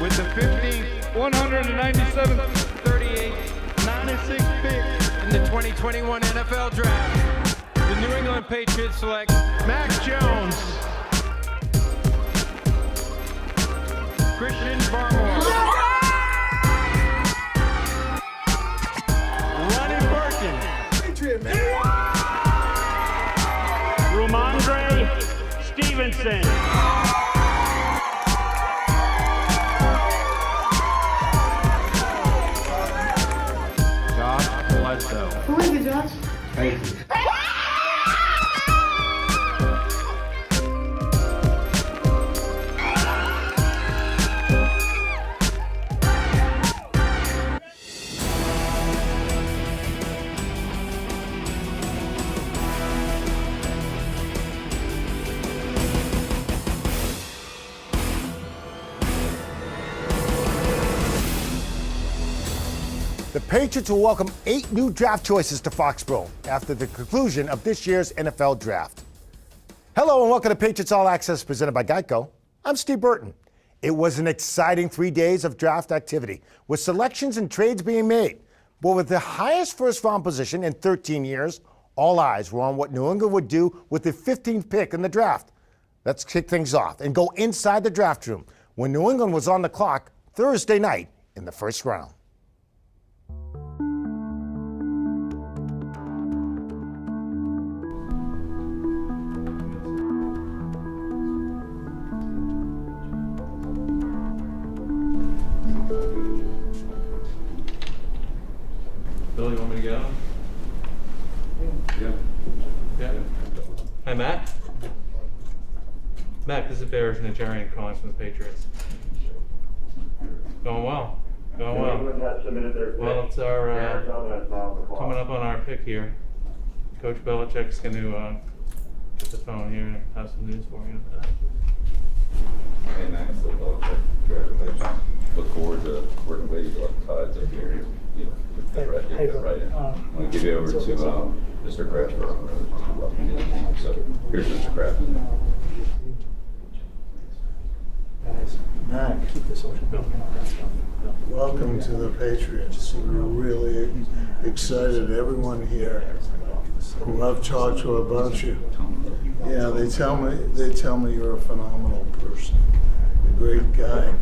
with the 15th, 197th, 38th, 96th pick in the 2021 NFL Draft. The New England Patriots select Mack Jones, Barmore, Stevenson. Josh Bledsoe. Who is it, Josh? Thank you. The Patriots will welcome 8 new draft choices to Foxborough after the conclusion of this year's NFL Draft. Hello and welcome to Patriots All Access presented by GEICO. I'm Steve Burton. It was an exciting 3 days of draft activity with selections and trades being made. But with the highest first-round position in 13 years, all eyes were on what New England would do with the 15th pick in the draft. Let's kick things off and go inside the draft room when New England was on the clock Thursday night in the first round. Bill, you want me to go? Yeah. Hi, Matt. Matt, this is Bears Nigerian calling from the Patriots. Going well. Going well. Well, it's our coming up on our pick here. Coach Belichick's going to get the phone here and have some news for you. Hey, Max, congratulations. Look forward to working with you on the sides up here. You know, get right in. I'm going to give you over to Mr. Kraft. So here's Mr. Kraft. Mack, welcome to the Patriots. We're really excited. Everyone here who I've talked to about you, yeah, they tell me you're a phenomenal person, a great guy,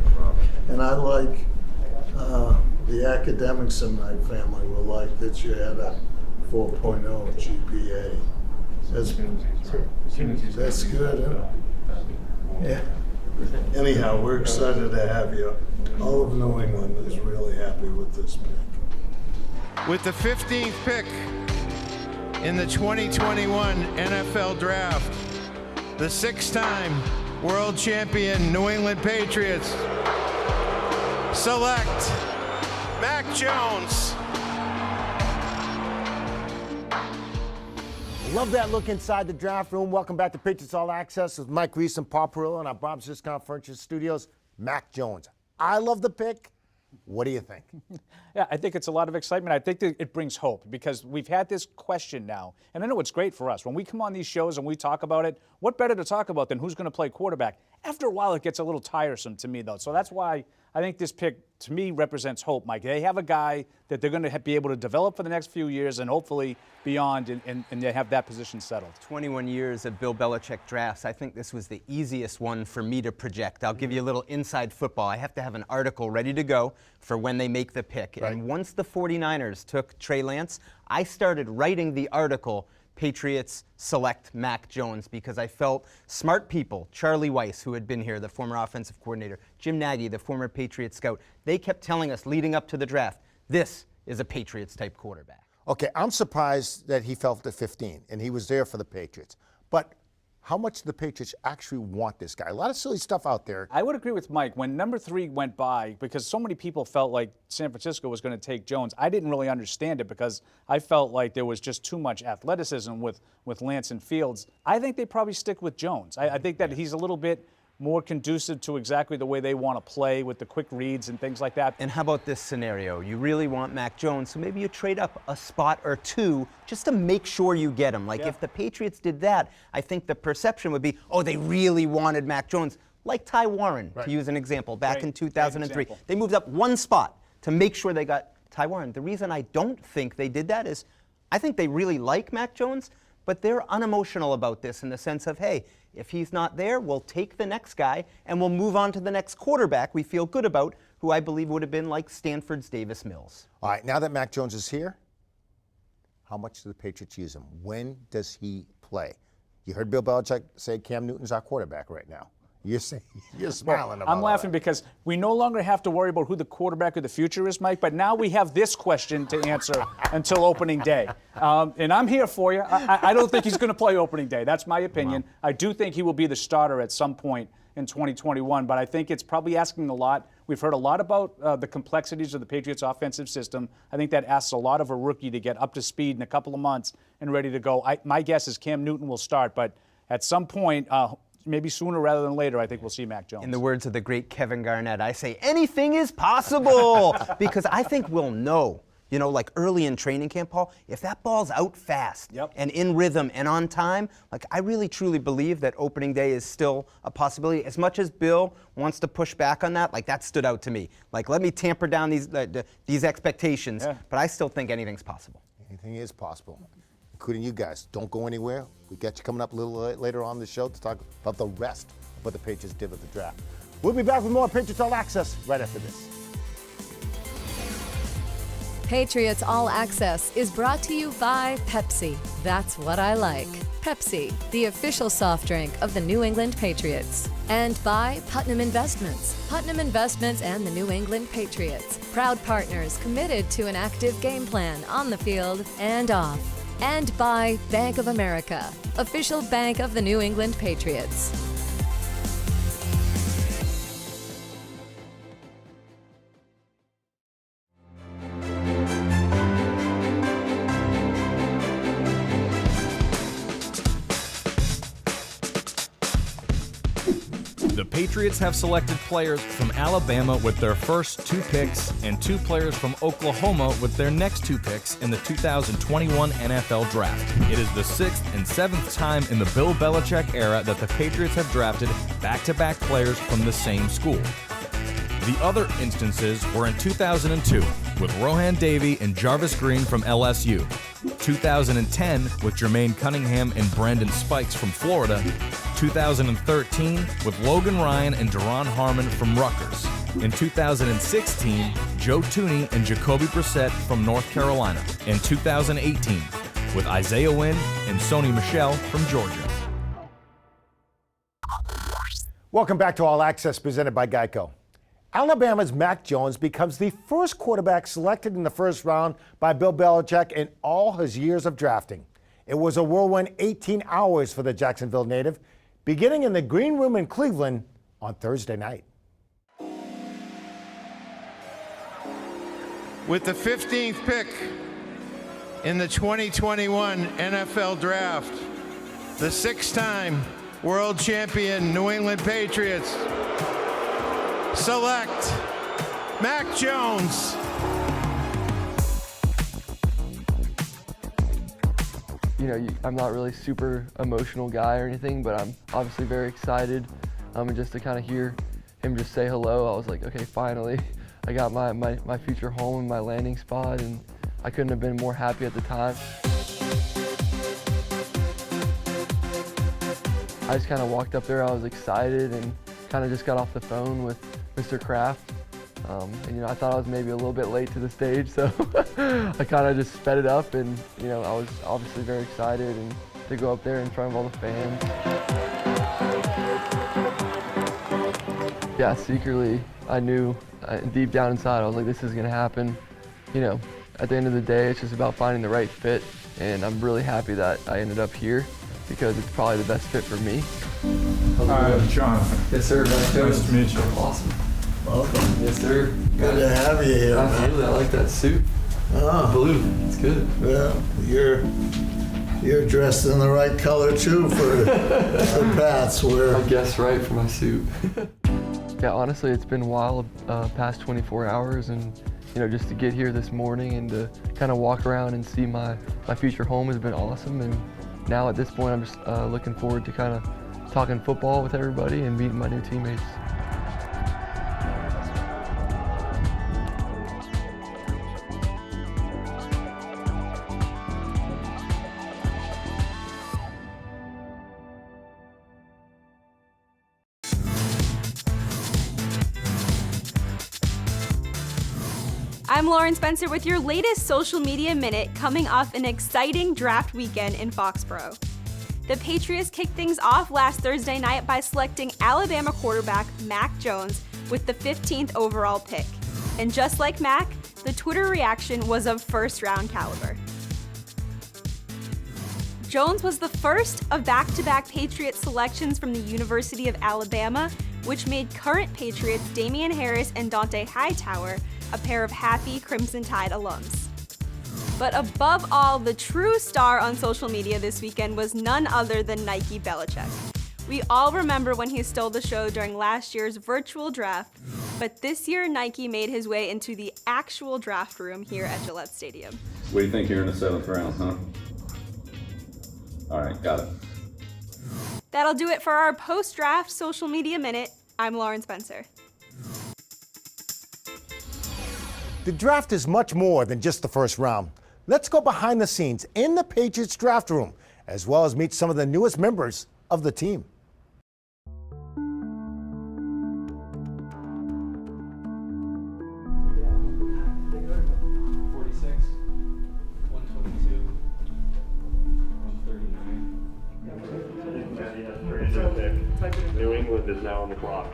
and I like the academics in my family were like that you had a 4.0 GPA. That's good, huh? Yeah. Anyhow, we're excited to have you. All of New England is really happy with this pick. With the 15th pick in the 2021 NFL Draft, the 6-time world champion New England Patriots select Mack Jones. Love that look inside the draft room. Welcome back to Patriots All Access with Mike Reese and Paul Perillo in our Bob's Discount Furniture Studios. Mack Jones. I love the pick. What do you think? Yeah, I think it's a lot of excitement. I think that it brings hope because we've had this question now. And I know it's great for us. When we come on these shows and we talk about it, what better to talk about than who's going to play quarterback? After a while, it gets a little tiresome to me, though. So that's why I think this pick, to me, represents hope, Mike. They have a guy that they're going to be able to develop for the next few years and hopefully beyond, and they have that position settled. 21 years of Bill Belichick drafts. I think this was the easiest one for me to project. I'll give you a little inside football. I have to have an article ready to go for when they make the pick. Right. And once the 49ers took Trey Lance, I started writing the article, Patriots select Mack Jones, because I felt smart people, Charlie Weiss, who had been here, the former offensive coordinator, Jim Nagy, the former Patriot scout, they kept telling us leading up to the draft, this is a Patriots-type quarterback. Okay, I'm surprised that he fell to 15 and he was there for the Patriots. But how much do the Patriots actually want this guy? A lot of silly stuff out there. I would agree with Mike. When number 3 went by, because so many people felt like San Francisco was going to take Jones, I didn't really understand it because I felt like there was just too much athleticism with Lance and Fields. I think they probably stick with Jones. I think that he's a little bit more conducive to exactly the way they want to play with the quick reads and things like that. And how about this scenario? You really want Mack Jones, so maybe you trade up a spot or two just to make sure you get him. Like if the Patriots did that, I think the perception would be, oh, they really wanted Mack Jones. like Ty Warren, Right. to use an example, back Great, in 2003. example. They moved up one spot to make sure they got Ty Warren. The reason I don't think they did that is I think they really like Mack Jones, but they're unemotional about this in the sense of, hey, if he's not there, we'll take the next guy and we'll move on to the next quarterback we feel good about, who I believe would have been like Stanford's Davis Mills. All right, now that Mack Jones is here, how much do the Patriots use him? When does he play? You heard Bill Belichick say Cam Newton's our quarterback right now. You're smiling about I'm laughing that. because we no longer have to worry about who the quarterback of the future is, Mike, but now we have this question to answer until opening day. And I'm here for you. I don't think he's going to play opening day. That's my opinion. Wow. I do think he will be the starter at some point in 2021, but I think it's probably asking a lot. We've heard a lot about the complexities of the Patriots' offensive system. I think that asks a lot of a rookie to get up to speed in a couple of months and ready to go. My guess is Cam Newton will start, but at some point, maybe sooner rather than later, I think we'll see Mack Jones. In the words of the great Kevin Garnett, I say anything is possible because I think we'll know, like early in training camp, Paul, if that ball's out fast and in rhythm and on time, like I really truly believe that opening day is still a possibility. As much as Bill wants to push back on that, like that stood out to me. Like let me tamper down these expectations, but I still think anything's possible. Anything is possible, including you guys. Don't go anywhere. We got you coming up a little later on the show to talk about the rest of what the Patriots did with the draft. We'll be back with more Patriots All Access right after this. Patriots All Access is brought to you by Pepsi. That's what I like. Pepsi, the official soft drink of the New England Patriots. And by Putnam Investments. Putnam Investments and the New England Patriots. Proud partners committed to an active game plan on the field and off. And by Bank of America, official bank of the New England Patriots. The Patriots have selected players from Alabama with their first 2 picks and 2 players from Oklahoma with their next 2 picks in the 2021 NFL Draft. It is the 6th and 7th time in the Bill Belichick era that the Patriots have drafted back-to-back players from the same school. The other instances were in 2002 with Rohan Davey and Jarvis Green from LSU, 2010 with Jermaine Cunningham and Brandon Spikes from Florida, 2013 with Logan Ryan and Daron Harmon from Rutgers, in 2016 Joe Thuney and Jacoby Brissett from North Carolina, and 2018 with Isaiah Wynn and Sony Michel from Georgia. Welcome back to All Access presented by GEICO. Alabama's Mack Jones becomes the first quarterback selected in the first round by Bill Belichick in all his years of drafting. It was a whirlwind 18 hours for the Jacksonville native, beginning in the Green Room in Cleveland on Thursday night. With the 15th pick in the 2021 NFL Draft, the 6-time world champion New England Patriots select Mack Jones. I'm not really super emotional guy or anything, but I'm obviously very excited. And just to kind of hear him just say hello, I was like, okay, finally, I got my future home and my landing spot, and I couldn't have been more happy at the time. I just kind of walked up there, I was excited, and kind of just got off the phone with Mr. Kraft. And I thought I was maybe a little bit late to the stage, so I kind of just sped it up, and I was obviously very excited and to go up there in front of all the fans. Yeah, secretly, I knew deep down inside, I was like, this is gonna happen. At the end of the day, it's just about finding the right fit, and I'm really happy that I ended up here because it's probably the best fit for me. Hi, Jonathan. Yes, sir. Nice to meet you. Awesome. Welcome. Yes, sir. Good to have you here. Absolutely. I like that suit. Blue. It's good. Yeah, you're dressed in the right color too for Pat's wear. I guess right for my suit. Yeah, honestly, it's been wild past 24 hours, and just to get here this morning and to kind of walk around and see my future home has been awesome. And now at this point, I'm just looking forward to kind of talking football with everybody and meeting my new teammates. I'm Lauren Spencer with your latest social media minute coming off an exciting draft weekend in Foxborough. The Patriots kicked things off last Thursday night by selecting Alabama quarterback Mack Jones with the 15th overall pick. And just like Mack, the Twitter reaction was of first-round caliber. Jones was the first of back-to-back Patriots selections from the University of Alabama, which made current Patriots Damian Harris and Dante Hightower a pair of happy Crimson Tide alums. But above all, the true star on social media this weekend was none other than Nike Belichick. We all remember when he stole the show during last year's virtual draft, but this year Nike made his way into the actual draft room here at Gillette Stadium. What do you think here in the 7th round, huh? All right, got it. That'll do it for our post-draft social media minute. I'm Lauren Spencer. The draft is much more than just the first round. Let's go behind the scenes in the Patriots draft room, as well as meet some of the newest members of the team. New England is now on the clock.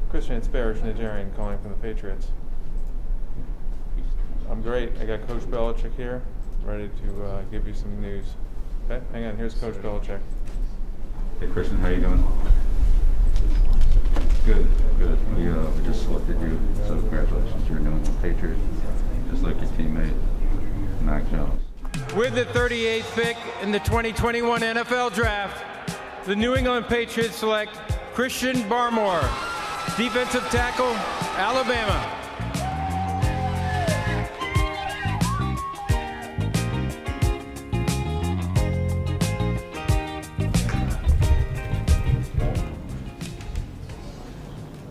Christian, it's Bearish Nigerian calling from the Patriots. I'm great. I got Coach Belichick here, ready to give you some news. Okay, hang on. Here's Coach Belichick. Hey, Christian, how you doing? Good, good. We just selected you, so congratulations. You're a New England Patriot, just like your teammate, Mack Jones. With the 38th pick in the 2021 NFL Draft, the New England Patriots select Christian Barmore, defensive tackle, Alabama.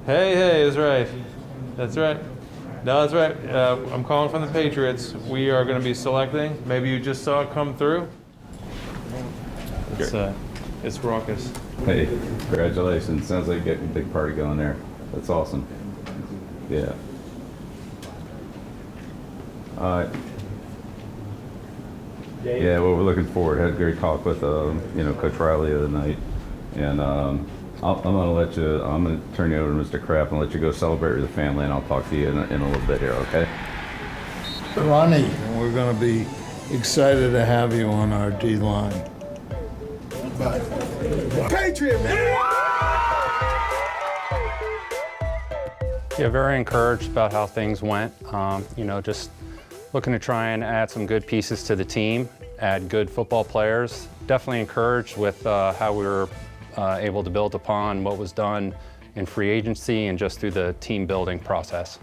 Hey, that's right. That's right. No, that's right. I'm calling from the Patriots. We are going to be selecting. Maybe you just saw it come through. It's raucous. Hey, congratulations. Sounds like you're getting a big party going there. That's awesome. Yeah. Yeah, well, we're looking forward. Had a great talk with Coach Riley the other night, and I'm gonna turn you over to Mr. Kraft and let you go celebrate with the family, and I'll talk to you in a little bit here, okay? Ronnie, we're going to be excited to have you on our D-line. Patriot, man! Yeah, very encouraged about how things went. Just looking to try and add some good pieces to the team, add good football players. Definitely encouraged with how we were able to build upon what was done in free agency and just through the team building process.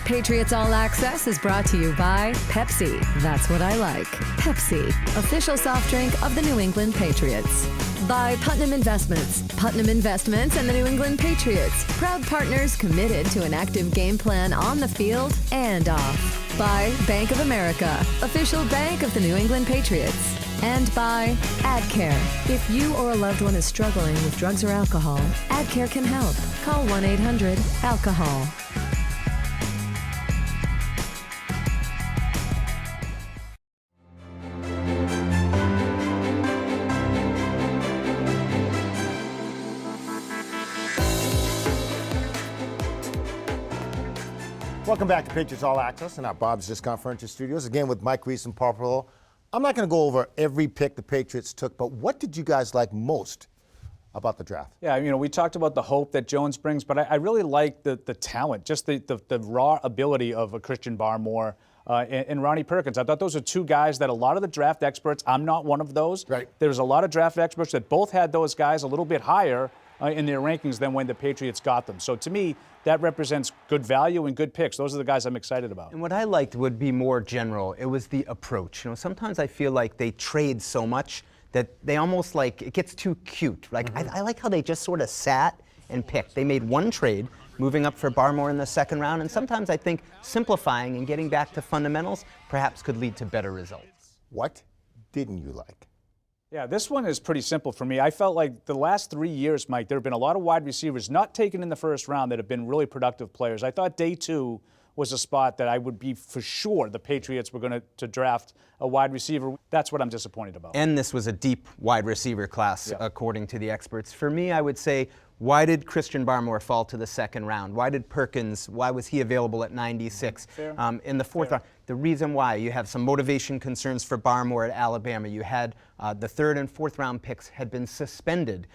Patriots All Access is brought to you by Pepsi. That's what I like. Pepsi, official soft drink of the New England Patriots. By Putnam Investments. Putnam Investments and the New England Patriots. Proud partners committed to an active game plan on the field and off. By Bank of America, official bank of the New England Patriots. And by AdCare. If you or a loved one is struggling with drugs or alcohol, AdCare can help. Call 1-800-ALCOHOL. Welcome back to Patriots All Access in our Bob's Discount Furniture Studios. Again with Mike Reese and Paul Perlow. I'm not going to go over every pick the Patriots took, but what did you guys like most about the draft? Yeah, we talked about the hope that Jones brings, but I really like the talent, just the raw ability of a Christian Barmore and Ronnie Perkins. I thought those are two guys that a lot of the draft experts, I'm not one of those. Right. There's a lot of draft experts that both had those guys a little bit higher, in their rankings than when the Patriots got them. So to me, that represents good value and good picks. Those are the guys I'm excited about. And what I liked would be more general. It was the approach. You know, sometimes I feel like they trade so much that they almost like, it gets too cute. Like, I like how they just sort of sat and picked. They made one trade, moving up for Barmore in the second round, and sometimes I think simplifying and getting back to fundamentals perhaps could lead to better results. What didn't you like? Yeah, this one is pretty simple for me. I felt like the last 3 years, Mike, there have been a lot of wide receivers not taken in the first round that have been really productive players. I thought day 2 was a spot that I would be for sure the Patriots were going to draft a wide receiver. That's what I'm disappointed about. And this was a deep wide receiver class, according to the experts. For me, I would say, why did Christian Barmore fall to the second round? Why did Perkins, why was he available at 96? In the fourth round, the reason why, you have some motivation concerns for Barmore at Alabama. You had the third and fourth round picks had been suspended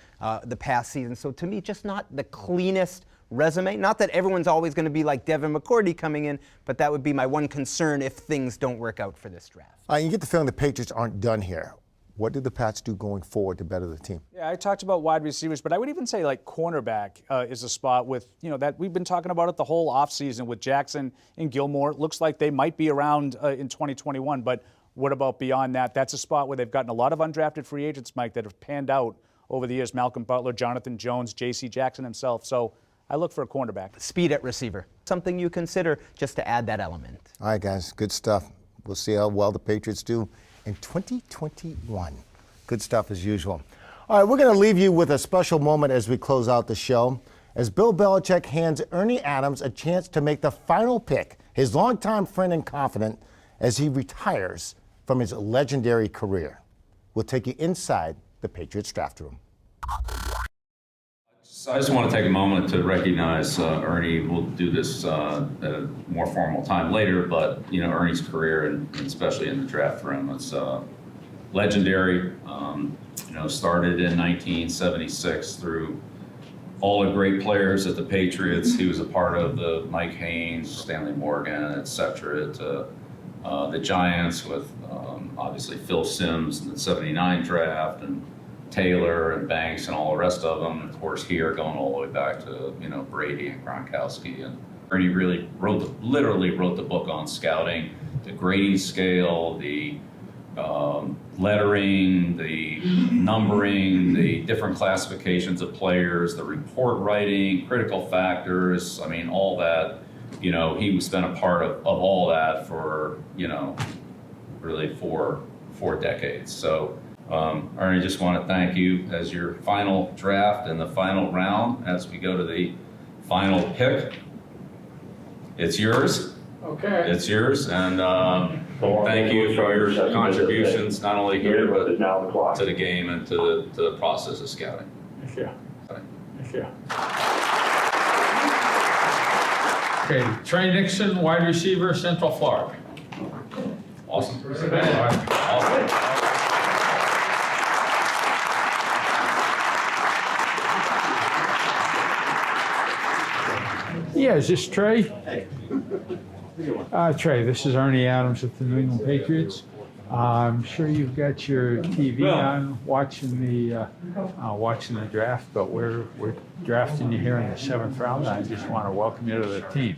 the past season. So to me, just not the cleanest resume. Not that everyone's always going to be like Devin McCourty coming in, but that would be my one concern if things don't work out for this draft. You get the feeling the Patriots aren't done here. What did the Pats do going forward to better the team? Yeah, I talked about wide receivers, but I would even say like cornerback is a spot with, you know, that we've been talking about it the whole offseason with Jackson and Gilmore. It looks like they might be around in 2021, but what about beyond that? That's a spot where they've gotten a lot of undrafted free agents, Mike, that have panned out over the years. Malcolm Butler, Jonathan Jones, J.C. Jackson himself. So I look for a cornerback. Speed at receiver, something you consider just to add that element. All right, guys, good stuff. We'll see how well the Patriots do in 2021. Good stuff as usual. All right, we're going to leave you with a special moment as we close out the show, as Bill Belichick hands Ernie Adams a chance to make the final pick, his longtime friend and confidant, as he retires from his legendary career. We'll take you inside the Patriots draft room. So I just want to take a moment to recognize Ernie. We'll do this at a more formal time later, but you know, Ernie's career, and especially in the draft room, it's legendary. You know, started in 1976 through all the great players at the Patriots. He was a part of the Mike Haynes, Stanley Morgan, etc. To the Giants with obviously Phil Simms in the '79 draft, and Taylor and Banks and all the rest of them. Of course, here going all the way back to, you know, Brady and Gronkowski. And Ernie really literally wrote the book on scouting, the grading scale, the lettering, the numbering, the different classifications of players, the report writing, critical factors. I mean, all that. You know, he spent a part of all that for, you know, really four decades. So. Ernie, just want to thank you as your final draft and the final round as we go to the final pick. It's yours. Okay. It's yours, and thank you for your contributions, not only here, but to the game and to the process of scouting. Thank you. Thank you. Okay, Trey Nixon, wide receiver, Central Florida. Awesome. Awesome. Yeah, is this Trey? Trey, this is Ernie Adams with the New England Patriots. I'm sure you've got your TV on watching the draft, but we're drafting you here in the 7th round. I just want to welcome you to the team.